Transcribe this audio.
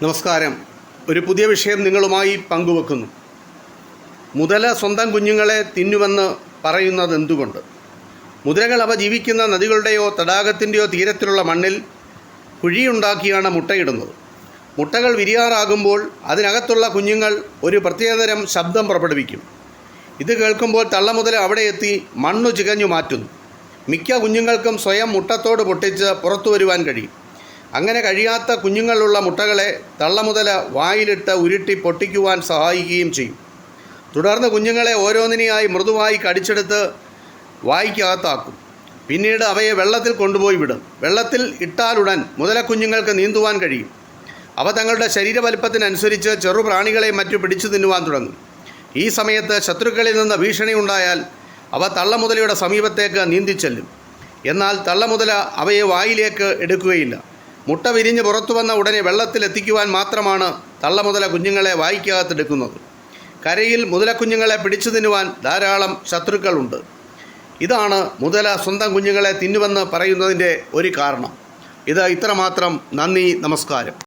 നമസ്കാരം. ഒരു പുതിയ വിഷയം നിങ്ങളുമായി പങ്കുവെക്കുന്നു. മുതല സ്വന്തം കുഞ്ഞുങ്ങളെ തിന്നുമെന്ന് പറയുന്നത് എന്തുകൊണ്ട്? മുതലകൾ അവ ജീവിക്കുന്ന നദികളുടെയോ തടാകത്തിൻ്റെയോ തീരത്തിലുള്ള മണ്ണിൽ കുഴിയുണ്ടാക്കിയാണ് മുട്ടയിടുന്നത്. മുട്ടകൾ വിരിയാറാകുമ്പോൾ അതിനകത്തുള്ള കുഞ്ഞുങ്ങൾ ഒരു പ്രത്യേകതരം ശബ്ദം പുറപ്പെടുവിക്കും. ഇത് കേൾക്കുമ്പോൾ തള്ളമുതല അവിടെ എത്തി മണ്ണു ചികഞ്ഞു മാറ്റുന്നു. മിക്ക കുഞ്ഞുങ്ങൾക്കും സ്വയം മുട്ടത്തോട് പൊട്ടിച്ച് പുറത്തു വരുവാൻ കഴിയും. അങ്ങനെ കഴിയാത്ത കുഞ്ഞുങ്ങളുള്ള മുട്ടകളെ തള്ളമുതല വായിലിട്ട് ഉരുട്ടി പൊട്ടിക്കുവാൻ സഹായിക്കുകയും ചെയ്യും. തുടർന്ന് കുഞ്ഞുങ്ങളെ ഓരോന്നിനെയായി മൃദുവായി കടിച്ചെടുത്ത് വായ്ക്കകത്താക്കും. പിന്നീട് അവയെ വെള്ളത്തിൽ കൊണ്ടുപോയി വിടും. വെള്ളത്തിൽ ഇട്ടാലുടൻ മുതലക്കുഞ്ഞുങ്ങൾക്ക് നീന്തുവാൻ കഴിയും. അവ തങ്ങളുടെ ശരീരവലുപ്പത്തിനനുസരിച്ച് ചെറുപ്രാണികളെ മറ്റു പിടിച്ചു തിന്നുവാൻ തുടങ്ങും. ഈ സമയത്ത് ശത്രുക്കളിൽ നിന്ന് ഭീഷണി ഉണ്ടായാൽ അവ തള്ളമുതലയുടെ സമീപത്തേക്ക് നീന്തിച്ചെല്ലും. എന്നാൽ തള്ളമുതല അവയെ വായിലേക്ക് എടുക്കുകയില്ല. മുട്ട വിരിഞ്ഞ് പുറത്തു വന്ന ഉടനെ വെള്ളത്തിലെത്തിക്കുവാൻ മാത്രമാണ് തള്ളമുതല കുഞ്ഞുങ്ങളെ വായ്ക്കകത്തെടുക്കുന്നത്. കരയിൽ മുതലക്കുഞ്ഞുങ്ങളെ പിടിച്ചു തിന്നുവാൻ ധാരാളം ശത്രുക്കളുണ്ട്. ഇതാണ് മുതല സ്വന്തം കുഞ്ഞുങ്ങളെ തിന്നുവെന്ന് പറയുന്നതിൻ്റെ ഒരു കാരണം. ഇത് ഇത്രമാത്രം. നന്ദി, നമസ്കാരം.